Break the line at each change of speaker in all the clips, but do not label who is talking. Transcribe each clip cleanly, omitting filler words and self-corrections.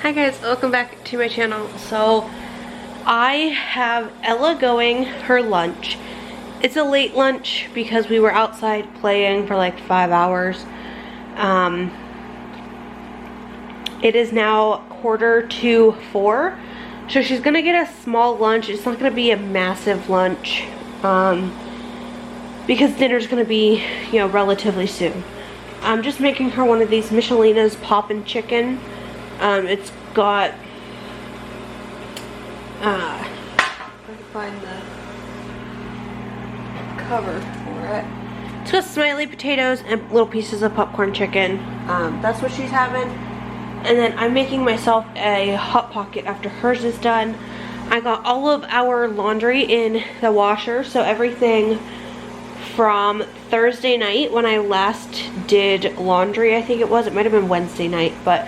Hi guys, welcome back to my channel. So I have Ella going her lunch. It's a late lunch because we were outside playing for like 5 hours. It is now 3:45, so she's gonna get a small lunch. It's not gonna be a massive lunch because dinner's gonna be, you know, relatively soon. I'm just making her one of these Michelina's Poppin' Chicken. It's got, I can find the cover for it. It's got smiley potatoes and little pieces of popcorn chicken. That's what she's having. And then I'm making myself a Hot Pocket after hers is done. I got all of our laundry in the washer, so everything from Thursday night when I last did laundry, I think it might have been Wednesday night, but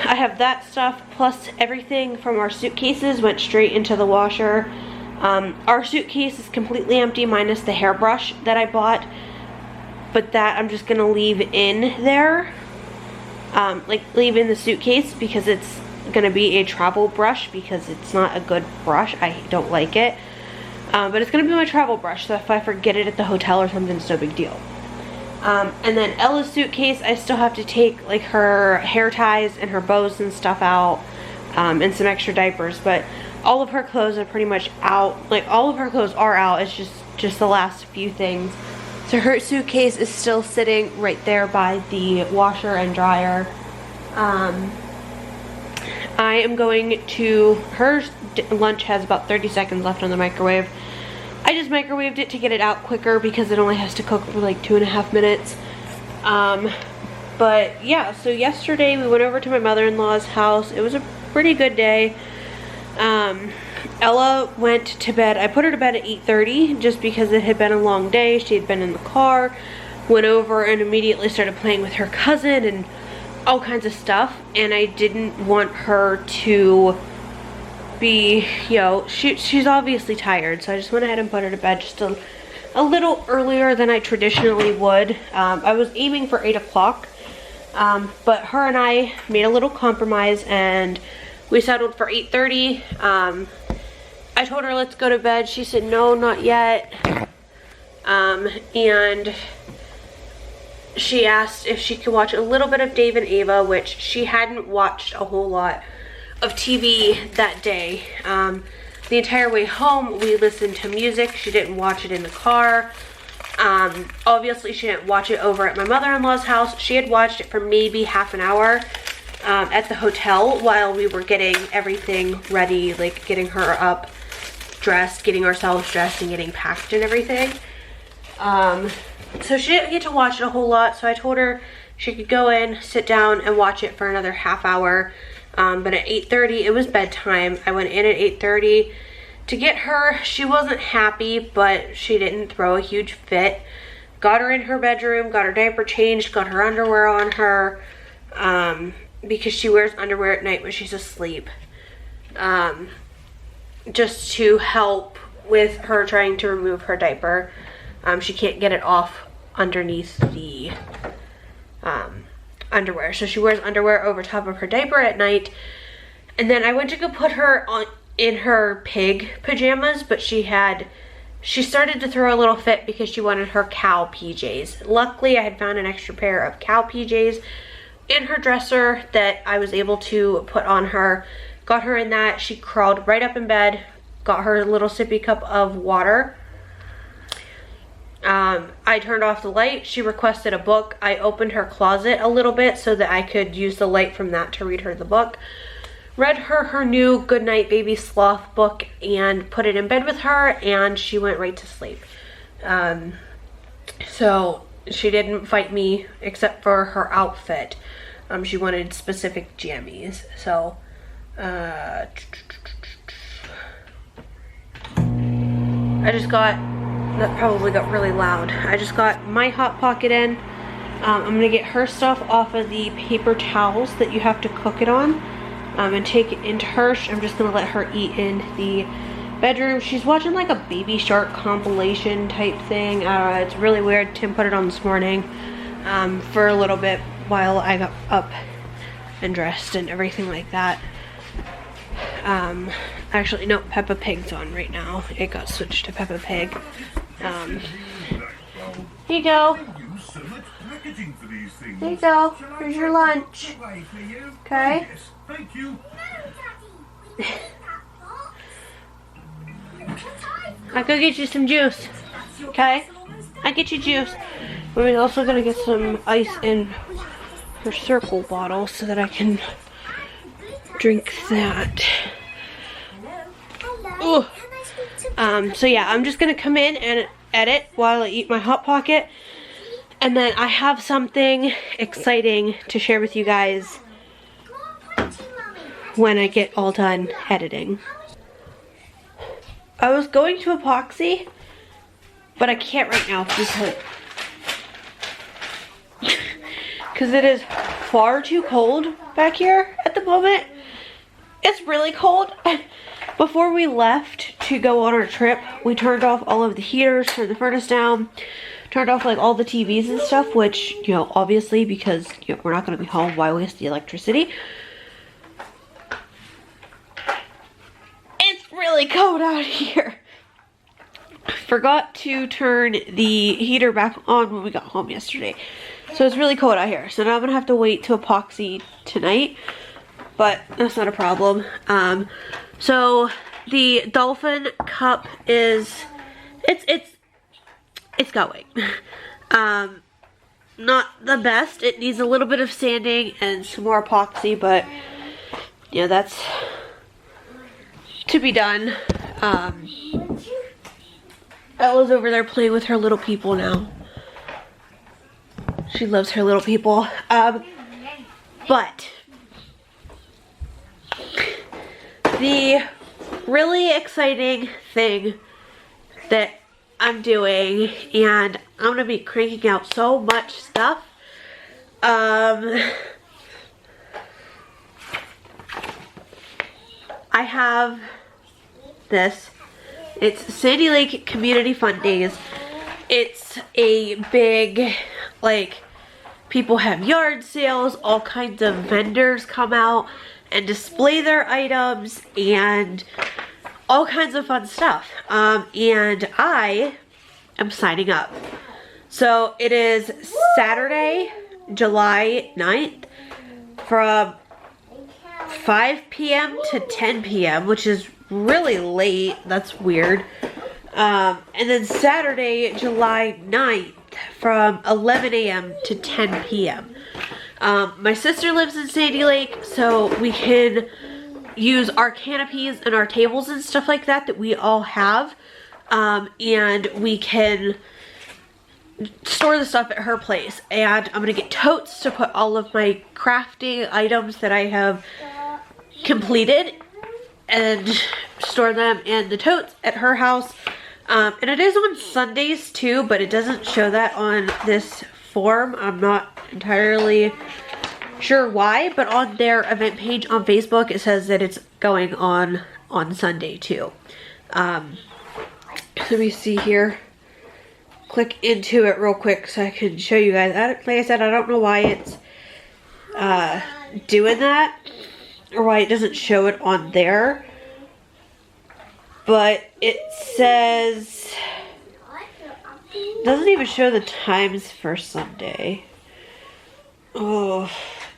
I have that stuff plus everything from our suitcases went straight into the washer. Our suitcase is completely empty minus the hairbrush that I bought, but that I'm just gonna leave in there, like leave in the suitcase because it's gonna be a travel brush because it's not a good brush. I don't like it, but it's gonna be my travel brush, so if I forget it at the hotel or something, it's no big deal. And then Ella's suitcase, I still have to take like her hair ties and her bows and stuff out, and some extra diapers, but all of her clothes are pretty much out. Like all of her clothes are out, it's just the last few things. So her suitcase is still sitting right there by the washer and dryer. I am going to, her lunch has about 30 seconds left on the microwave. I just microwaved it to get it out quicker because it only has to cook for like 2.5 minutes. But yeah, so yesterday we went over to my mother-in-law's house. It was a pretty good day. Ella went to bed. I put her to bed at 8:30 just because it had been a long day. She had been in the car, went over and immediately started playing with her cousin and all kinds of stuff. And I didn't want her to be, you know, she's obviously tired, so I just went ahead and put her to bed just a little earlier than I traditionally would. I was aiming for 8 o'clock, but her and I made a little compromise and we settled for 8:30. I told her let's go to bed. She said no, not yet, and she asked if she could watch a little bit of Dave and Ava, which she hadn't watched a whole lot of TV that day. The entire way home we listened to music. She didn't watch it in the car. Obviously she didn't watch it over at my mother-in-law's house. She had watched it for maybe half an hour at the hotel while we were getting everything ready, like getting her up dressed, getting ourselves dressed and getting packed and everything. So she didn't get to watch it a whole lot, so I told her she could go in, sit down and watch it for another half hour. But at 8:30 it was bedtime. I went in at 8:30 to get her. She wasn't happy, but she didn't throw a huge fit. Got her in her bedroom, got her diaper changed, got her underwear on her, because she wears underwear at night when she's asleep, just to help with her trying to remove her diaper. She can't get it off underneath the underwear, so she wears underwear over top of her diaper at night. And then I went to go put her on in her pig pajamas, but she started to throw a little fit because she wanted her cow PJs. Luckily I had found an extra pair of cow PJs in her dresser that I was able to put on her. Got her in that. She crawled right up in bed, got her little sippy cup of water. I turned off the light. She requested a book. I opened her closet a little bit so that I could use the light from that to read her the book. Read her new Goodnight Baby Sloth book and put it in bed with her, and she went right to sleep. So she didn't fight me except for her outfit. She wanted specific jammies. So I just got, that probably got really loud. I just got my Hot Pocket in. I'm gonna get her stuff off of the paper towels that you have to cook it on, and take it into her. I'm just gonna let her eat in the bedroom. She's watching like a Baby Shark compilation type thing. I don't know, it's really weird. Tim put it on this morning for a little bit while I got up and dressed and everything like that. Actually, no, Peppa Pig's on right now. It got switched to Peppa Pig. Here you go. Here you go. Here's your lunch. Okay? I'll go get you some juice. Okay? I'll get you juice. We're also gonna get some ice in her circle bottle so that I can drink that. Ooh. So yeah, I'm just gonna come in and edit while I eat my Hot Pocket. And then I have something exciting to share with you guys when I get all done editing. I was going to epoxy, but I can't right now because it is far too cold back here at the moment. It's really cold. Before we left to go on our trip, we turned off all of the heaters, turned the furnace down, turned off like all the TVs and stuff, which, you know, obviously because, you know, we're not going to be home, why waste the electricity? It's really cold out here. Forgot to turn the heater back on when we got home yesterday. So it's really cold out here. So now I'm going to have to wait to epoxy tonight, but that's not a problem. So the Dolphin cup is, it's going. Not the best. It needs a little bit of sanding and some more epoxy, but yeah, that's to be done. Ella's over there playing with her little people now. She loves her little people. But the really exciting thing that I'm doing, and I'm gonna be cranking out so much stuff. I have this. It's Sandy Lake Community Fun Days. It's a big, like, people have yard sales, all kinds of vendors come out and display their items and all kinds of fun stuff. And I am signing up. So it is Saturday, July 9th from 5 p.m. to 10 p.m., which is really late. That's weird. And then Saturday, July 9th from 11 a.m. to 10 p.m. My sister lives in Sandy Lake, so we can use our canopies and our tables and stuff like that that we all have. And we can store the stuff at her place. And I'm gonna get totes to put all of my crafting items that I have completed and store them in the totes at her house. And it is on Sundays too, but it doesn't show that on this form. I'm not entirely sure why, but on their event page on Facebook it says that it's going on Sunday too. Let me see here. Click into it real quick so I can show you guys. Like I said, I don't know why it's doing that or why it doesn't show it on there. But it says, doesn't even show the times for Sunday. Oh,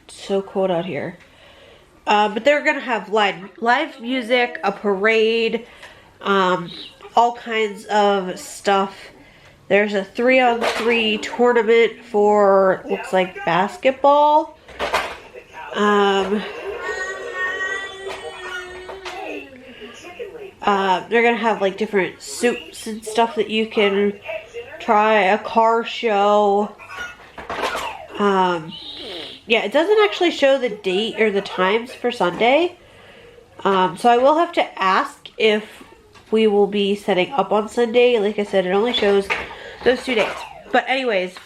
it's so cold out here. But they're gonna have live music, a parade, all kinds of stuff. There's a 3-on-3 tournament for, looks like basketball. They're gonna have like different soups and stuff that you can try, a car show. Yeah, it doesn't actually show the date or the times for Sunday. So I will have to ask if we will be setting up on Sunday. Like I said, it only shows those 2 days. But anyways,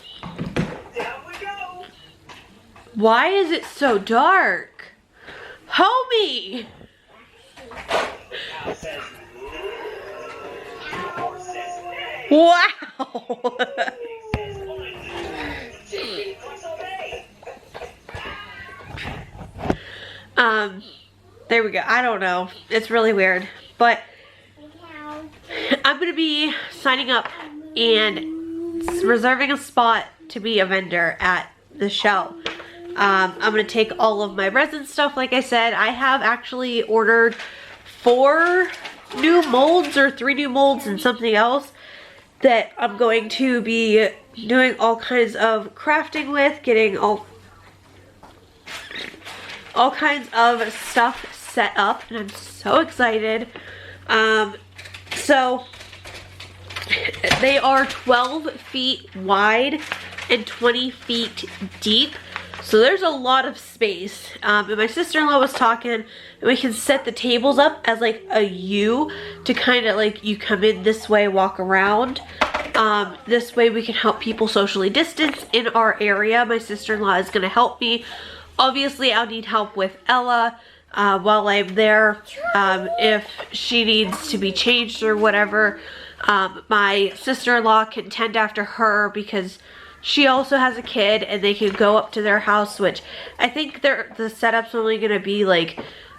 why is it so dark? Homie! Wow! There we go. I don't know. It's really weird. But I'm going to be signing up and reserving a spot to be a vendor at the show. I'm going to take all of my resin stuff, like I said. I have actually ordered 4 new molds or 3 new molds and something else that I'm going to be doing all kinds of crafting with, getting all kinds of stuff set up, and I'm so excited. So they are 12 feet wide and 20 feet deep. So there's a lot of space. And my sister-in-law was talking, and we can set the tables up as like a U to kind of like, you come in this way, walk around. This way we can help people socially distance in our area. My sister-in-law is going to help me. Obviously, I'll need help with Ella while I'm there. If she needs to be changed or whatever, my sister-in-law can tend after her because she also has a kid, and they can go up to their house, which I think the setup's only going to be like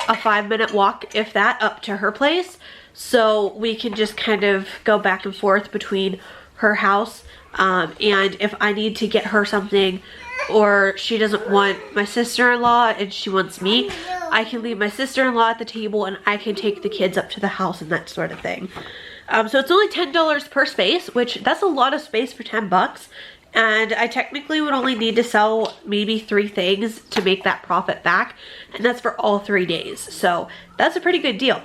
a 5-minute walk, if that, up to her place. So we can just kind of go back and forth between her house. And if I need to get her something, or she doesn't want my sister-in-law and she wants me, I can leave my sister-in-law at the table and I can take the kids up to the house and that sort of thing. So it's only $10 per space, which that's a lot of space for 10 bucks. And I technically would only need to sell maybe 3 things to make that profit back. And that's for all 3 days. So that's a pretty good deal.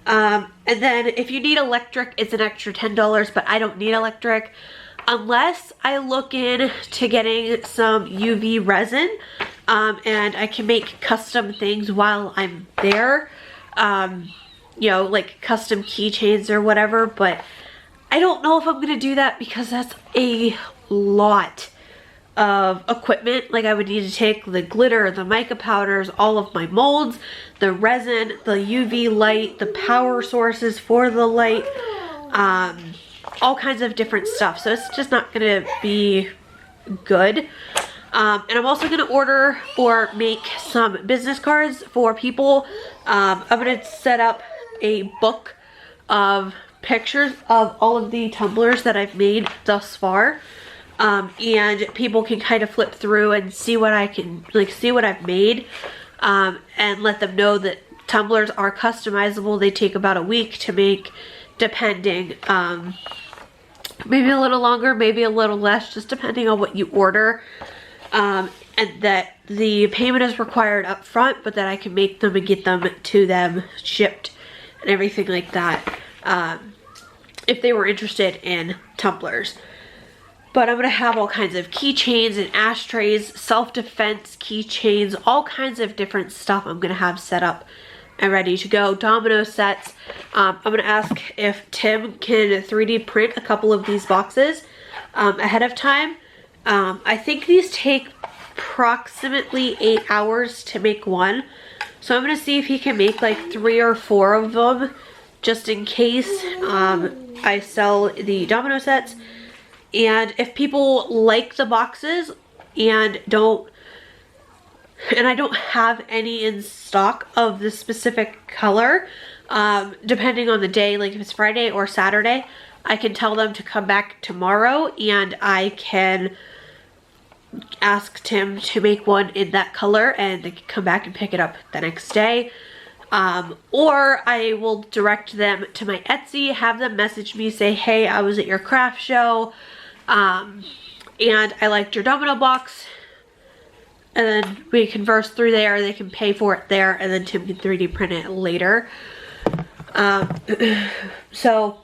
And then if you need electric, it's an extra $10, but I don't need electric. Unless I look into getting some UV resin. And I can make custom things while I'm there. You know, like custom keychains or whatever. But I don't know if I'm going to do that because that's a lot of equipment. Like I would need to take the glitter, the mica powders, all of my molds, the resin, the UV light, the power sources for the light, all kinds of different stuff. So it's just not gonna be good. And I'm also gonna order or make some business cards for people. I'm gonna set up a book of pictures of all of the tumblers that I've made thus far. And people can kind of flip through and see what I can, like, see what I've made, and let them know that tumblers are customizable. They take about a week to make, depending, maybe a little longer, maybe a little less, just depending on what you order, and that the payment is required up front, but that I can make them and get them to them shipped and everything like that, if they were interested in tumblers. But I'm going to have all kinds of keychains and ashtrays, self-defense keychains, all kinds of different stuff I'm going to have set up and ready to go. Domino sets. I'm going to ask if Tim can 3D print a couple of these boxes ahead of time. I think these take approximately 8 hours to make one. So I'm going to see if he can make like 3 or 4 of them just in case I sell the domino sets. And if people like the boxes and I don't have any in stock of the specific color, depending on the day, like if it's Friday or Saturday, I can tell them to come back tomorrow and I can ask Tim to make one in that color and they can come back and pick it up the next day. Or I will direct them to my Etsy, have them message me, say, hey, I was at your craft show, and I liked your domino box, and then we converse through there. They can pay for it there, and then Tim can 3D print it later. So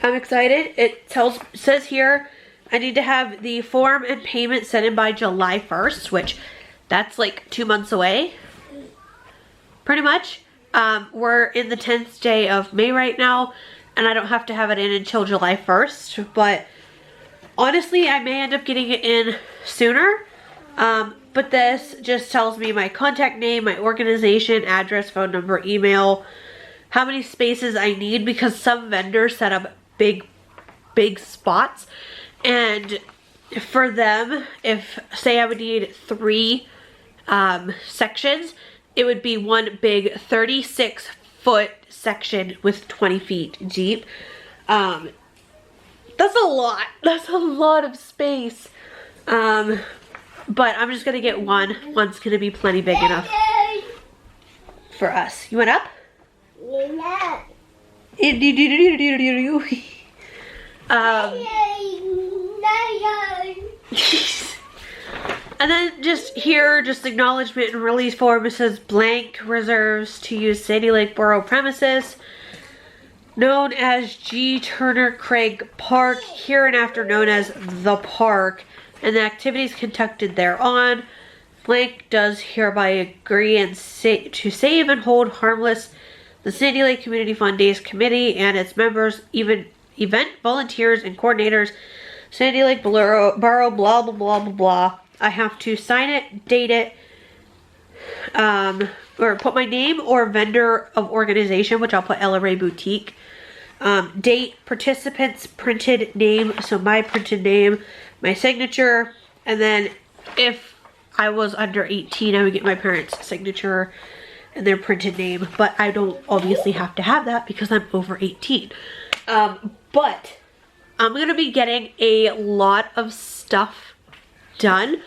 I'm excited. It says here I need to have the form and payment sent in by July 1st, which that's like 2 months away, pretty much. We're in the 10th day of May right now, and I don't have to have it in until July 1st, but honestly, I may end up getting it in sooner. But this just tells me my contact name, my organization, address, phone number, email, how many spaces I need, because some vendors set up big spots. And for them, if, say I would need 3 sections, it would be one big 36-foot section with 20 feet deep. That's a lot. That's a lot of space. But I'm just gonna get one. One's gonna be plenty big enough for us. You went up? Yeah. And then just here, just acknowledgement and release form. It says blank reserves to use Sandy Lake Borough premises known as G. Turner Craig Park, hereinafter known as the Park, and the activities conducted thereon. Blank does hereby agree and to save and hold harmless the Sandy Lake Community Fund Days Committee and its members, even event volunteers and coordinators, Sandy Lake Borough, blah, blah, blah, blah, blah. I have to sign it, date it, or put my name or vendor of organization, which I'll put Ella Ray Boutique. Date, participants, printed name, so my printed name, my signature, and then if I was under 18, I would get my parents' signature and their printed name, but I don't obviously have to have that because I'm over 18. But I'm going to be getting a lot of stuff done.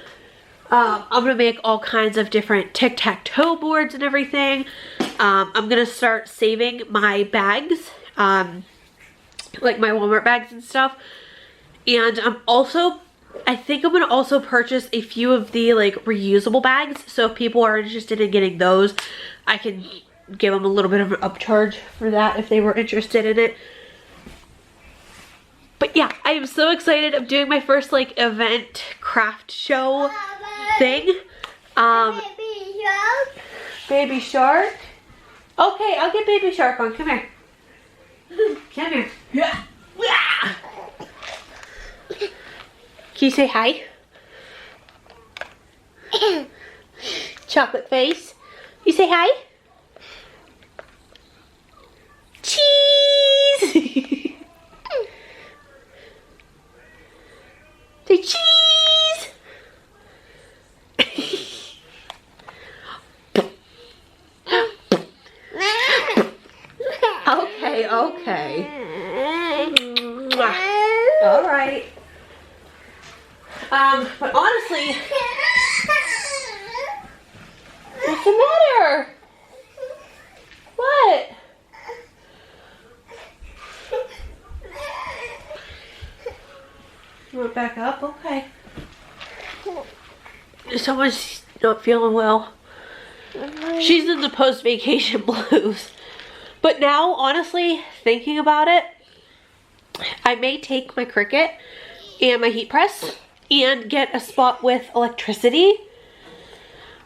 I'm going to make all kinds of different tic-tac-toe boards and everything. I'm going to start saving my bags, like my Walmart bags and stuff. And I think I'm going to also purchase a few of the like reusable bags. So if people are interested in getting those, I can give them a little bit of an upcharge for that if they were interested in it. But yeah, I am so excited. I'm doing my first like event craft show thing.
Baby shark.
Baby shark? Okay, I'll get baby shark on. Come here. Come here. Yeah. Can you say hi? Chocolate face. You say hi? Cheese! Say cheese! Okay. All right. But honestly, what's the matter? What? You want back up? Okay. Someone's not feeling well. She's in the post-vacation blues. But now, honestly, thinking about it, I may take my Cricut and my heat press and get a spot with electricity,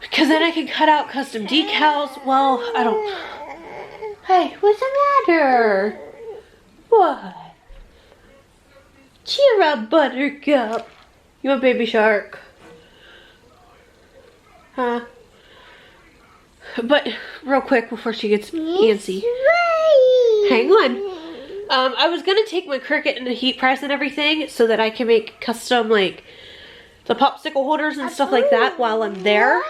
because then I can cut out custom decals. Well, I don't... Hey, what's the matter? What? Cheer up, Buttercup. You want baby shark? Huh? But real quick before she gets antsy. Hang on. I was gonna take my Cricut and the heat press and everything so that I can make custom like the popsicle holders and stuff like that while I'm there.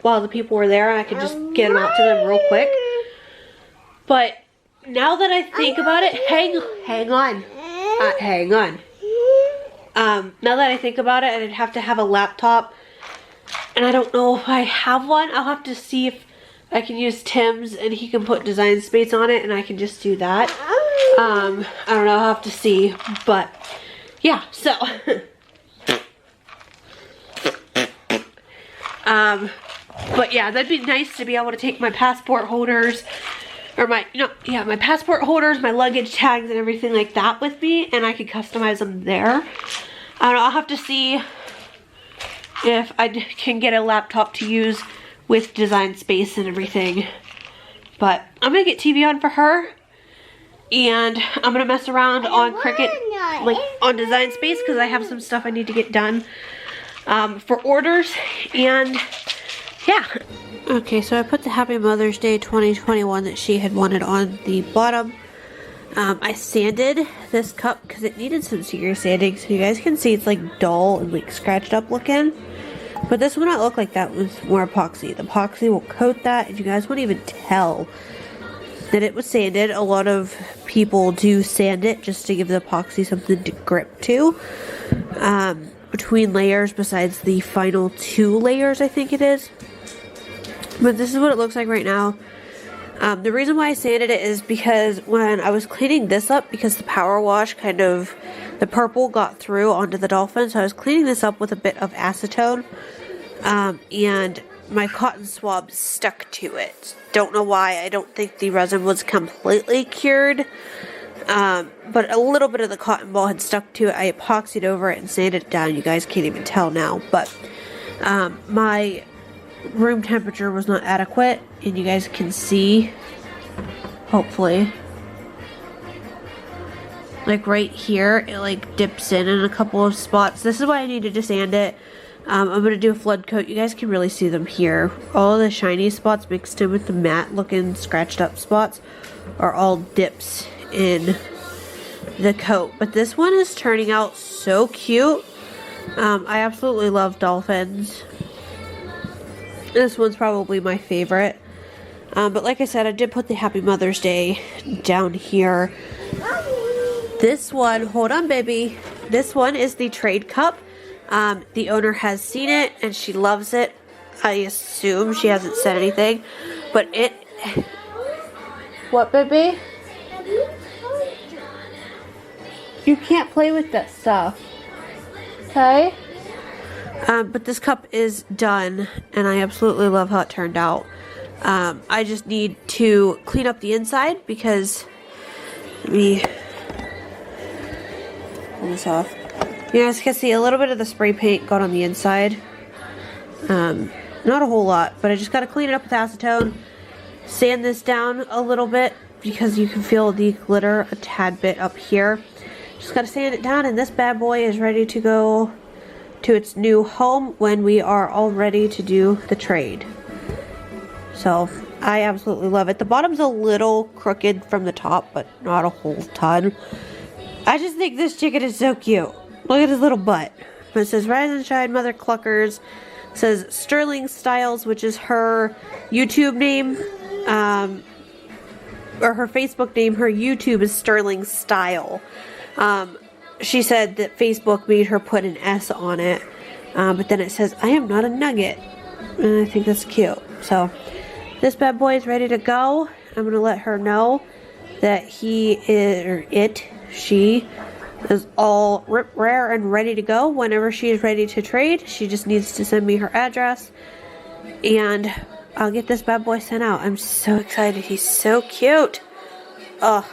While the people were there, I could just get them out to them real quick. But now that I think about it, hang on. Hang on. Now that I think about it, I'd have to have a laptop. And I don't know if I have one. I'll have to see if I can use Tim's and he can put Design Space on it and I can just do that. I don't know. I'll have to see. But yeah, so. But yeah, that'd be nice to be able to take my passport holders or my passport holders, my luggage tags and everything like that with me, and I could customize them there. I don't know, I'll have to see if I can get a laptop to use with Design Space and everything. But I'm gonna get TV on for her, and I'm gonna mess around on Cricut, like on Design Space, because I have some stuff I need to get done for orders, and yeah. Okay, so I put the Happy Mother's Day 2021 that she had wanted on the bottom. I sanded this cup because it needed some serious sanding, so you guys can see it's like dull and like scratched up looking. But this will not look like that with more epoxy. The epoxy will coat that, and you guys won't even tell that it was sanded. A lot of people do sand it just to give the epoxy something to grip to. Between layers, besides the final 2 layers, I think it is. But this is what it looks like right now. The reason why I sanded it is because when I was cleaning this up, because the power wash kind of, the purple got through onto the dolphin, so I was cleaning this up with a bit of acetone, and my cotton swab stuck to it. Don't know why. I don't think the resin was completely cured, but a little bit of the cotton ball had stuck to it. I epoxied over it and sanded it down. You guys can't even tell now, but my room temperature was not adequate, and you guys can see, hopefully, like right here, it like dips in a couple of spots. This is why I needed to sand it. I'm going to do a flood coat. You guys can really see them here. All of the shiny spots mixed in with the matte looking scratched up spots are all dips in the coat. But this one is turning out so cute. I absolutely love dolphins. This one's probably my favorite. But like I said, I did put the Happy Mother's Day down here. This one, hold on baby. This one is the trade cup. The owner has seen it and she loves it. I assume she hasn't said anything. But it... What, baby? You can't play with that stuff. Okay? But this cup is done, and I absolutely love how it turned out. I just need to clean up the inside because, let me pull this off. You guys can see a little bit of the spray paint got on the inside. Not a whole lot, but I just got to clean it up with acetone, sand this down a little bit because you can feel the glitter a tad bit up here. Just got to sand it down, and this bad boy is ready to go to its new home when we are all ready to do the trade. So I absolutely love it. The bottom's a little crooked from the top, but not a whole ton. I just think this chicken is so cute. Look at his little butt. It says Rise and Shine Mother Cluckers. It says Sterling Styles, which is her YouTube name, or her Facebook name. Her YouTube is Sterling Style. She said that Facebook made her put an S on it, but then it says, I am not a nugget, and I think that's cute. So, this bad boy is ready to go. I'm going to let her know that he is, or it, she, is all rip rare and ready to go whenever she is ready to trade. She just needs to send me her address, and I'll get this bad boy sent out. I'm so excited. He's so cute. Oh.